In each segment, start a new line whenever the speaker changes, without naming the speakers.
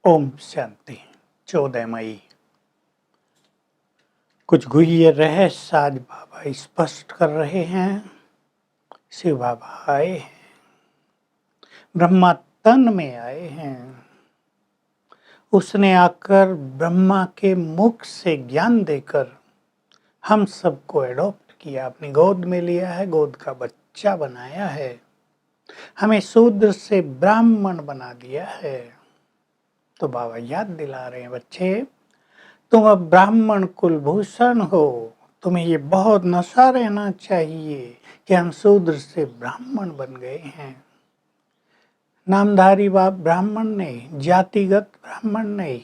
ओम शांति। 14 मई। कुछ गुह्य रहस्य आज बाबा स्पष्ट कर रहे हैं। शिव बाबा आए हैं, ब्रह्मा तन में आए हैं। उसने आकर ब्रह्मा के मुख से ज्ञान देकर हम सबको एडॉप्ट किया, अपनी गोद में लिया है, गोद का बच्चा बनाया है, हमें शूद्र से ब्राह्मण बना दिया है। तो बाबा याद दिला रहे हैं, बच्चे तुम अब ब्राह्मण कुलभूषण हो, तुम्हें ये बहुत नशा रहना चाहिए कि हम शूद्र से ब्राह्मण बन गए हैं। नामधारी ब्राह्मण नहीं, जातिगत ब्राह्मण नहीं,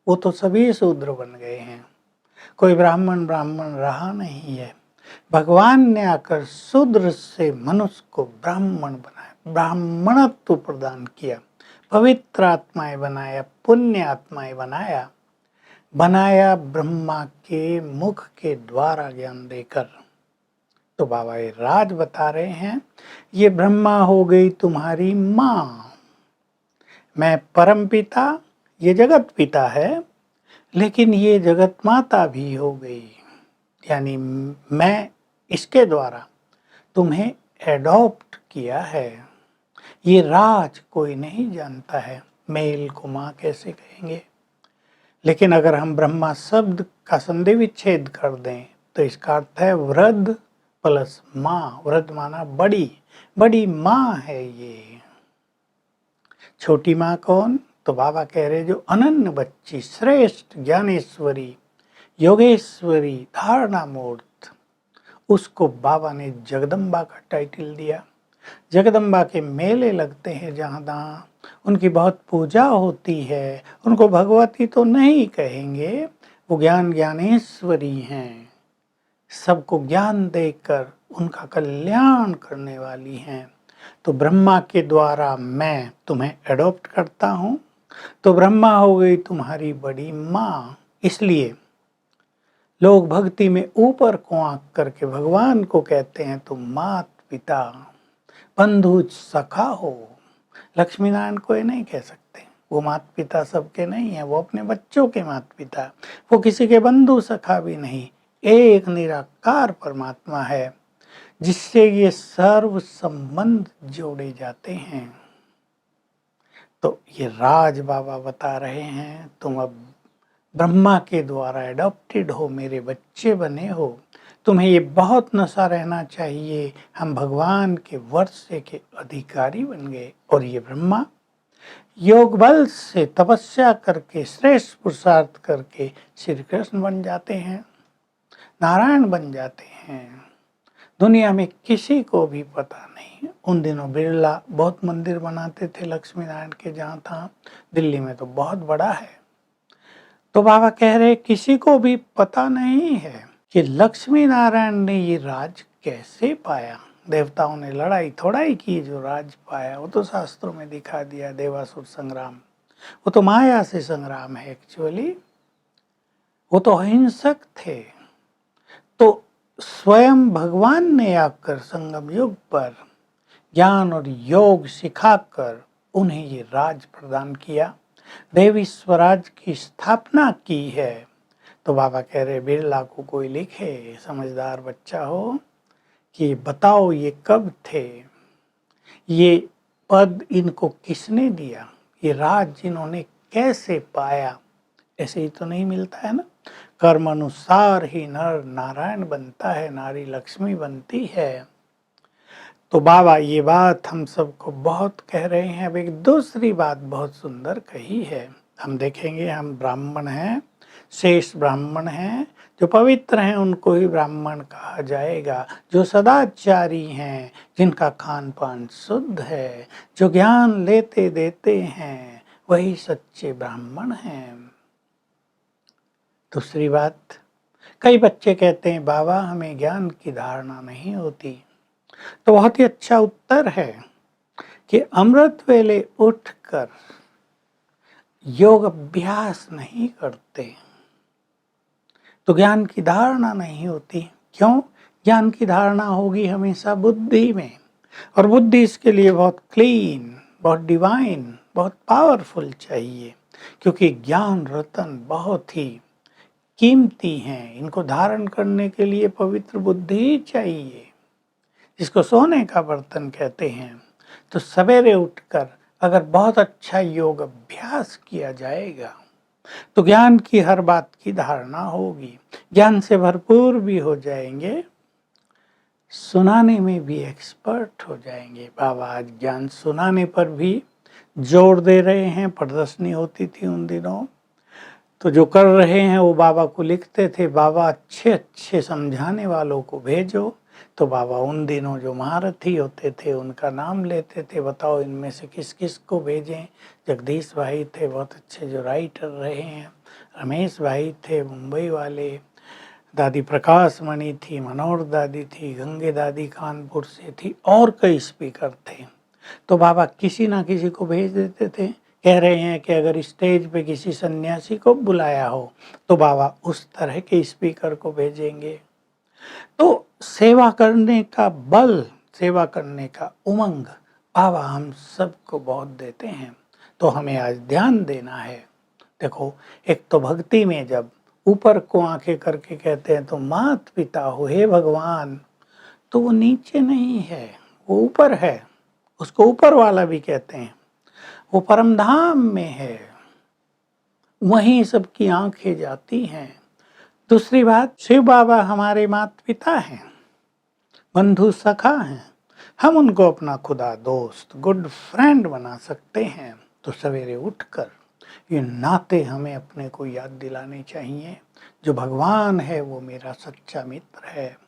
वो तो सभी शूद्र बन गए हैं, कोई ब्राह्मण रहा नहीं है। भगवान ने आकर शूद्र से मनुष्य को ब्राह्मण बनाया, ब्राह्मणत्व प्रदान किया, पवित्र आत्माएं बनाया, पुण्य आत्माएं बनाया ब्रह्मा के मुख के द्वारा ज्ञान देकर। तो बाबा ये राज बता रहे हैं, ये ब्रह्मा हो गई तुम्हारी माँ, मैं परम पिता, ये जगत पिता है, लेकिन ये जगत माता भी हो गई। यानी मैं इसके द्वारा तुम्हें एडॉप्ट किया है। ये राज कोई नहीं जानता है, मेल को माँ कैसे कहेंगे। लेकिन अगर हम ब्रह्मा शब्द का संधि विच्छेद कर दें तो इसका अर्थ है वृद्ध प्लस माँ। वृद्ध माना बड़ी माँ है ये। छोटी माँ कौन? तो बाबा कह रहे जो अनन्य बच्ची, श्रेष्ठ ज्ञानेश्वरी, योगेश्वरी, धारणा मूर्त, उसको बाबा ने जगदम्बा का टाइटल दिया। जगदम्बा के मेले लगते हैं जहाँ तहाँ, उनकी बहुत पूजा होती है। उनको भगवती तो नहीं कहेंगे, वो ज्ञानेश्वरी हैं, सबको ज्ञान देकर उनका कल्याण करने वाली हैं। तो ब्रह्मा के द्वारा मैं तुम्हें एडॉप्ट करता हूँ, तो ब्रह्मा हो गई तुम्हारी बड़ी माँ। इसलिए लोग भक्ति में ऊपर को आंख करके भगवान को कहते हैं तुम मात पिता बंधु सखा हो। लक्ष्मी नारायण को ये नहीं कह सकते, वो माता पिता सबके नहीं है, वो अपने बच्चों के माता पिता, वो किसी के बंधु सखा भी नहीं, एक निराकार परमात्मा है जिससे ये सर्व संबंध जोड़े जाते हैं। तो ये राज बाबा बता रहे हैं, तुम अब ब्रह्मा के द्वारा एडॉप्टेड हो, मेरे बच्चे बने हो, तुम्हें ये बहुत नशा रहना चाहिए, हम भगवान के वर्षे के अधिकारी बन गए। और ये ब्रह्मा योग बल से तपस्या करके, श्रेष्ठ पुरुषार्थ करके श्री कृष्ण बन जाते हैं, नारायण बन जाते हैं। दुनिया में किसी को भी पता नहीं। उन दिनों बिरला बहुत मंदिर बनाते थे लक्ष्मी नारायण के, जहाँ था दिल्ली में तो बहुत बड़ा है। तो बाबा कह रहे किसी को भी पता नहीं है कि लक्ष्मी नारायण ने ये राज कैसे पाया। देवताओं ने लड़ाई थोड़ा ही की जो राज पाया, वो तो शास्त्रों में दिखा दिया, देवासुर संग्राम, वो तो माया से संग्राम है एक्चुअली, वो तो अहिंसक थे। तो स्वयं भगवान ने आकर संगम युग पर ज्ञान और योग सिखाकर उन्हें ये राज प्रदान किया, देवी स्वराज की स्थापना की है। तो बाबा कह रहे बिरला को कोई लिखे, समझदार बच्चा हो, कि बताओ ये कब थे, ये पद इनको किसने दिया, ये राज इन्होंने कैसे पाया। ऐसे ही तो नहीं मिलता है ना, कर्म अनुसार ही नर नारायण बनता है, नारी लक्ष्मी बनती है। तो बाबा ये बात हम सबको बहुत कह रहे हैं। अब एक दूसरी बात बहुत सुंदर कही है, हम देखेंगे, हम ब्राह्मण हैं, शेष ब्राह्मण हैं, जो पवित्र हैं उनको ही ब्राह्मण कहा जाएगा, जो सदाचारी हैं, जिनका खान पान शुद्ध है, जो ज्ञान लेते देते हैं, वही सच्चे ब्राह्मण हैं। दूसरी बात, कई बच्चे कहते हैं बाबा हमें ज्ञान की धारणा नहीं होती। तो बहुत ही अच्छा उत्तर है कि अमृत वेले उठकर योग अभ्यास नहीं करते तो ज्ञान की धारणा नहीं होती। क्यों? ज्ञान की धारणा होगी हमेशा बुद्धि में, और बुद्धि इसके लिए बहुत क्लीन, बहुत डिवाइन, बहुत पावरफुल चाहिए। क्योंकि ज्ञान रतन बहुत ही कीमती हैं, इनको धारण करने के लिए पवित्र बुद्धि चाहिए, जिसको सोने का बर्तन कहते हैं। तो सवेरे उठकर अगर बहुत अच्छा योग अभ्यास किया जाएगा तो ज्ञान की हर बात की धारणा होगी, ज्ञान से भरपूर भी हो जाएंगे, सुनाने में भी एक्सपर्ट हो जाएंगे। बाबा आज ज्ञान सुनाने पर भी जोर दे रहे हैं। प्रदर्शनी होती थी उन दिनों, तो जो कर रहे हैं वो बाबा को लिखते थे, बाबा अच्छे अच्छे समझाने वालों को भेजो। तो बाबा उन दिनों जो महारथी होते थे उनका नाम लेते थे, बताओ इनमें से किस किस को भेजें। जगदीश भाई थे बहुत अच्छे जो राइटर रहे हैं, रमेश भाई थे मुंबई वाले, दादी प्रकाश मणि थी, मनोहर दादी थी, गंगे दादी कानपुर से थी, और कई स्पीकर थे। तो बाबा किसी ना किसी को भेज देते थे। कह रहे हैं कि अगर स्टेज पे किसी सन्यासी को बुलाया हो तो बाबा उस तरह के स्पीकर को भेजेंगे। तो सेवा करने का बल, सेवा करने का उमंग बाबा हम सबको बहुत देते हैं। तो हमें आज ध्यान देना है। देखो, एक तो भक्ति में जब ऊपर को आंखें करके कहते हैं तो मात पिता हो हे भगवान, तो वो नीचे नहीं है, वो ऊपर है, उसको ऊपर वाला भी कहते हैं, वो परम धाम में है, वहीं सबकी आंखें जाती हैं। दूसरी बात, शिव बाबा हमारे माता पिता हैं, बंधु सखा हैं, हम उनको अपना खुदा दोस्त गुड फ्रेंड बना सकते हैं। तो सवेरे उठकर ये नाते हमें अपने को याद दिलाने चाहिए। जो भगवान है वो मेरा सच्चा मित्र है,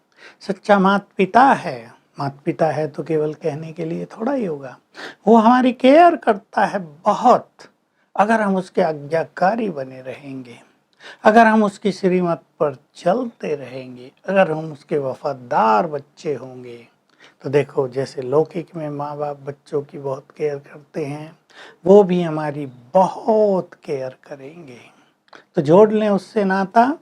सच्चा माता पिता है। माता पिता है तो केवल कहने के लिए थोड़ा ही होगा, वो हमारी केयर करता है बहुत। अगर हम उसके आज्ञाकारी बने रहेंगे, अगर हम उसकी श्रीमत पर चलते रहेंगे, अगर हम उसके वफादार बच्चे होंगे, तो देखो जैसे लौकिक में माँ बाप बच्चों की बहुत केयर करते हैं, वो भी हमारी बहुत केयर करेंगे। तो जोड़ लें उससे नाता,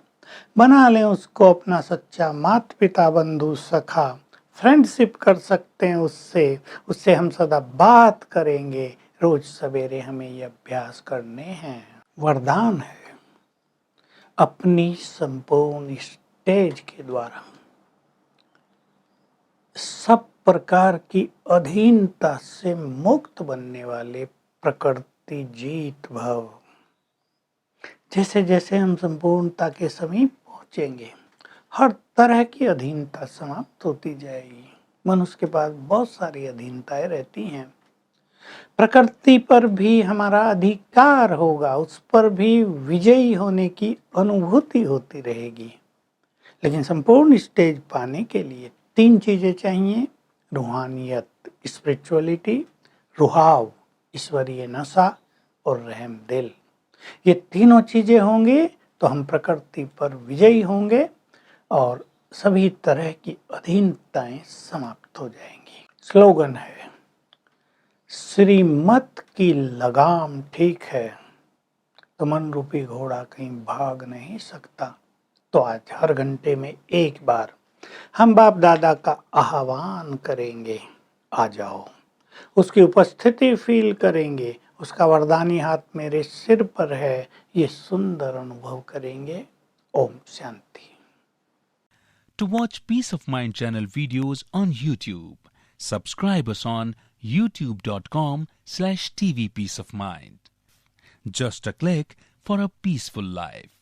बना लें उसको अपना सच्चा माता पिता बंधु सखा, फ्रेंडशिप कर सकते हैं उससे, उससे हम सदा बात करेंगे। रोज सवेरे हमें ये अभ्यास करने हैं। वरदान है अपनी संपूर्ण स्टेज के द्वारा सब प्रकार की अधीनता से मुक्त बनने वाले प्रकृति जीत भव। जैसे जैसे हम संपूर्णता के समीप पहुंचेंगे, हर तरह की अधीनता समाप्त होती जाएगी। मनुष्य के पास बहुत सारी अधीनताएं रहती हैं। प्रकृति पर भी हमारा अधिकार होगा, उस पर भी विजयी होने की अनुभूति होती रहेगी। लेकिन संपूर्ण स्टेज पाने के लिए 3 चीजें चाहिए, रूहानियत स्पिरिचुअलिटी, रुहाव ईश्वरीय नशा, और रहम दिल। ये तीनों चीजें होंगी तो हम प्रकृति पर विजयी होंगे और सभी तरह की अधीनताएं समाप्त हो जाएंगी। स्लोगन है, श्रीमत की लगाम ठीक है तो मन रूपी घोड़ा कहीं भाग नहीं सकता। तो आज हर घंटे में एक बार हम बाप दादा का आह्वान करेंगे, आ जाओ, उसकी उपस्थिति फील करेंगे, उसका वरदानी हाथ मेरे सिर पर है, ये सुंदर अनुभव करेंगे। Om Shanti.
To watch Peace of Mind channel videos on YouTube, subscribe us on youtube.com/tvpeaceofmind. Just a click for a peaceful life.